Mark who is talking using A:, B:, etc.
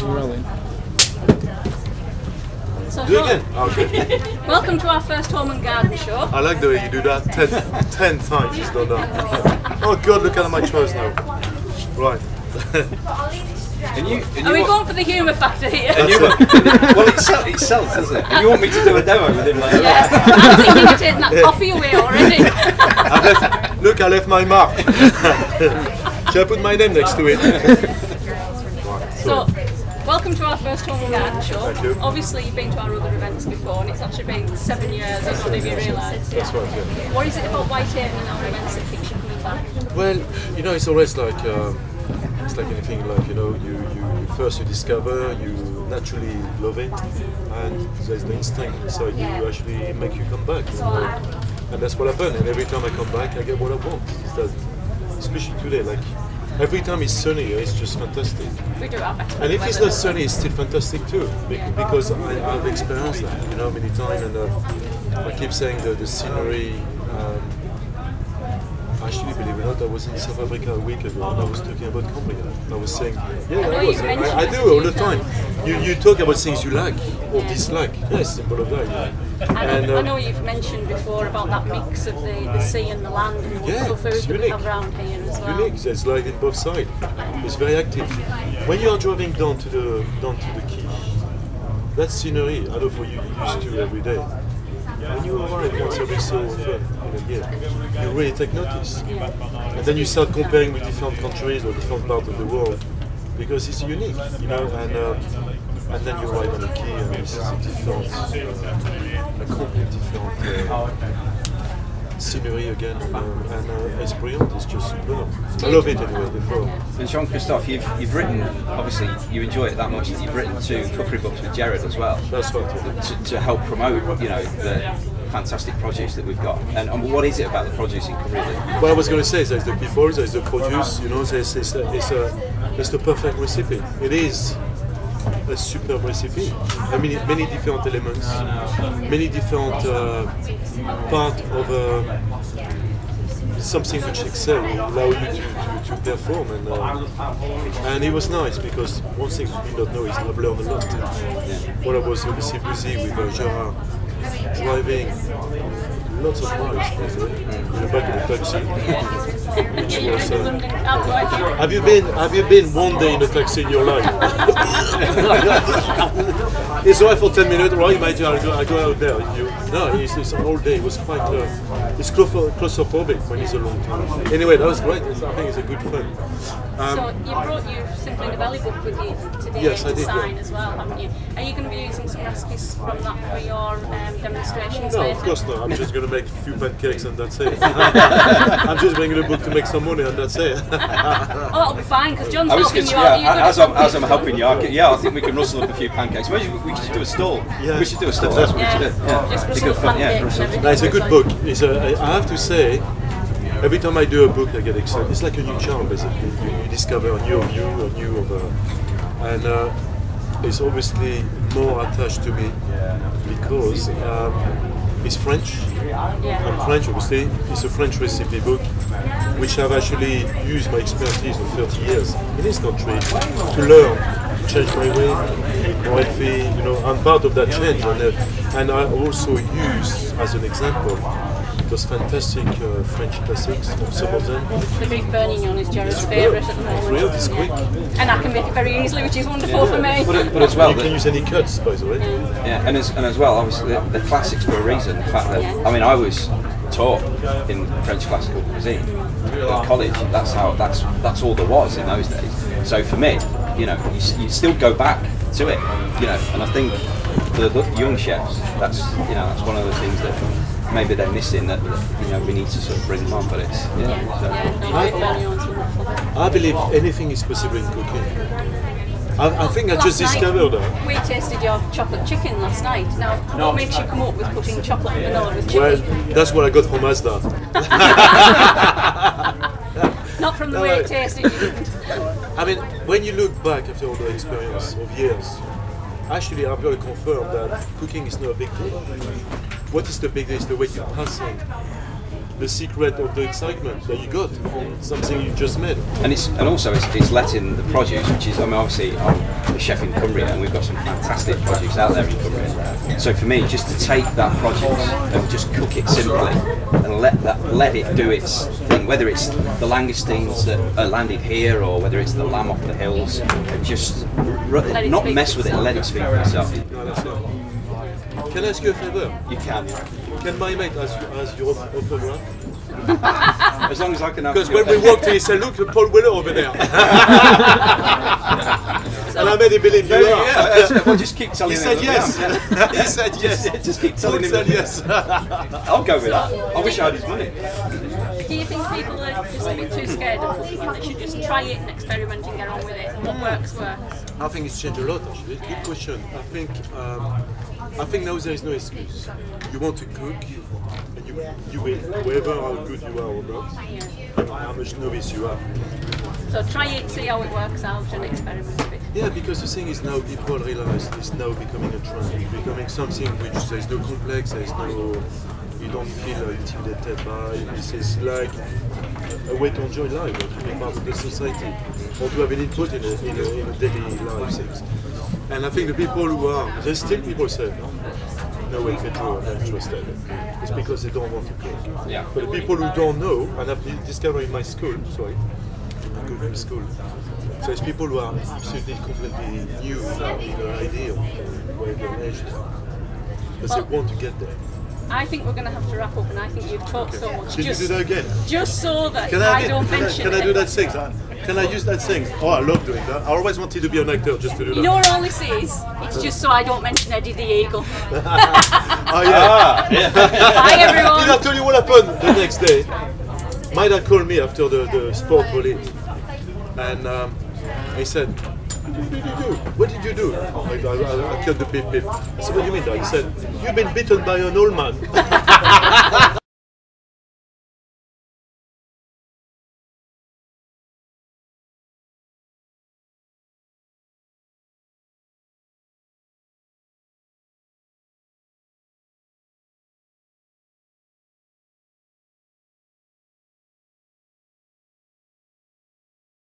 A: Really?
B: So
C: Do it again. Okay.
B: welcome to our first home and garden show.
C: I like the way you do that 10 times. She's done that. Oh God, look at my choice now. Right.
B: Are we going for the humour factor here?
D: Well, it sells, doesn't it? And you want me to do a demo with him later?
B: Yeah. I'm thinking you're taking that coffee away already.
C: I left my mark. Shall I put my name next to it?
B: So, welcome to our first home and garden show.
C: Thank you.
B: Obviously, you've been to our other events before, and it's actually been 7 years, as some of you realise.
C: That's right, yeah.
B: What is it about Whitehaven and our events that keeps you coming back?
C: Well, you know, it's always like it's like anything. Like you first you discover, you naturally love it, and there's the instinct inside you actually make you come back. You know? And that's what happened. And every time I come back, I get what I want. It's that, especially today, like every time it's sunny, it's just fantastic.
B: We do our best.
C: And if it's not sunny, it's still fantastic too, because I've experienced that, you know, many times. And I keep saying that the scenery. Actually, believe it or not, I was in South Africa a week ago and I was talking about Cumbrian. I was saying, I do all the time. You talk about things you like or dislike. Yes, simple as that.
B: And I know you've mentioned before about that mix of the sea and the land and the wonderful food that we have around here as well.
C: Unique. It's like in both sides. It's very active. When you are driving down to the quay, that scenery, I know for you used to every day. When you arrive once every so often in a year, you really take notice. And then you start comparing with different countries or different parts of the world because it's unique, you know. And then you arrive on the quay and it's a different, a completely different scenery again, and it's brilliant. It's just superb. I love it anyway. Before.
D: And Jean Christophe, you've written, obviously you enjoy it that much that you've written 2 cookery books with Jared as well.
C: That's right.
D: To help promote, you know, the fantastic produce that we've got. And what is it about the produce in Cumbria?
C: What I was going to say is there's the people, there's the produce. You know, it's the perfect recipe. It is a superb recipe. I mean, many different elements, many different part of something which excel, allow you to perform, and it was nice because one thing you don't know is I've learned a lot. When I was obviously busy with Gerard, driving lots of miles, by the way, in the back of the taxi, which was. Have you been one day in a taxi in your life? It's right for 10 minutes, right? You might I go out there. It's all day. It was quite. It's claustrophobic when it's a long time. Anyway, that was great. I think it's a good fun.
B: So you brought your Simply Novelli book with you today to sign as well, haven't you? Are you going to be using some recipes from that for your demonstrations?
C: No, of course not. I'm just going to make a few pancakes and that's it. I'm just bringing a book to make some money and that's it.
B: Oh, that'll be fine because John's helping you
D: out. As I'm helping you, I think we can rustle up a few pancakes. We should do a stall.
C: Yeah.
D: We should do a stall. That's what we should do.
B: Just rustle pancakes and everything.
C: No, it's a good book. I have to say, every time I do a book, I get excited. It's like a new charm, basically. You discover a new view, and it's obviously more attached to me because it's French. I'm French, obviously. It's a French recipe book, which I've actually used my expertise of 30 years in this country to learn, to change my way, more healthy. You know, I'm part of that change, and I also use as an example those fantastic French classics, some of them.
B: The beef bourguignon is Jared's favourite at the moment.
C: It's real, it's quick.
B: And I can make it very easily, which is wonderful for me.
D: But as well,
C: you can use any cuts, by the way.
D: Yeah, and as well, obviously, the classics for a reason. The fact that, I mean, I was taught in French classical cuisine at college. That's all there was in those days. So for me, you know, you still go back to it, you know, and I think for the young chefs, that's one of the things that maybe they're missing that we need to sort of bring them on, but it's
C: I believe anything is possible in cooking. I think I just discovered that.
B: We tasted your chocolate chicken last night. Now, what makes you come up with putting chocolate and vanilla with chicken?
C: Well, that's what I got from Asda.
B: Not from the way it tasted, you didn't.
C: I mean, when you look back after all the experience of years, actually I've got to confirm that cooking is not a big deal. What is the big deal is the way you pass it. the secret of the excitement that you got, something you just made.
D: And also it's letting the produce, which is, I mean, obviously I'm a chef in Cumbria and we've got some fantastic produce out there in Cumbria. So for me, just to take that produce and just cook it simply and let it do its thing, whether it's the langoustines that are landed here or whether it's the lamb off the hills, and just not mess with it and let it speak for itself.
C: No, that's it. Can I ask you a favour?
D: You can.
C: Can my mate has your autograph?
D: As long as I can have.
C: Because when we walked in, he said, "Look, Paul Weller over there." And I made him believe you are.
D: Yeah, well, just keep telling
C: He
D: him.
C: said yes. He said yes.
D: Just keep telling him.
C: Said yes.
D: I'll go with that. I wish I had his money.
B: Do you think people are just a bit too scared of cooking and they should just try it and experiment and get on with it? And what works, works?
C: I think it's changed a lot, actually. Good question. I think now there is no excuse. You want to cook, and you will, whether how good you are or not, how much novice you are.
B: So try it, see how it works out, and experiment a bit.
C: Yeah, because the thing is now people realize it's now becoming a trend. It's becoming something which there is no complex, there is no, you don't feel intimidated by. This is like a way to enjoy life, or to be part of the society, or to have an input in a daily life things. And I think the people who are, there's still people say, no way, Pedro, I'm not interested. It's because they don't want to cook.
D: Yeah.
C: But the people who don't know, and I've discovered in my school, I go to school, so it's people who are absolutely completely new in their idea of where they're aged, but they want to get there.
B: I think we're going to have to wrap up, and I think you've talked so much.
C: Can you do that again?
B: Just so that
C: Can
B: I don't mention it.
C: Can I do that thing? Can I use that thing? Oh, I love doing that. I always wanted to be an actor just to do that.
B: You know what all this is? It's just so I don't mention Eddie the Eagle.
C: Oh yeah.
B: Bye everyone.
C: Did I tell you what happened the next day? My dad called me after the sport volley, and he said, "What did you do?" I killed the beep beep. I said, "What do you mean, Dad?" He said, "You've been bitten by an old man."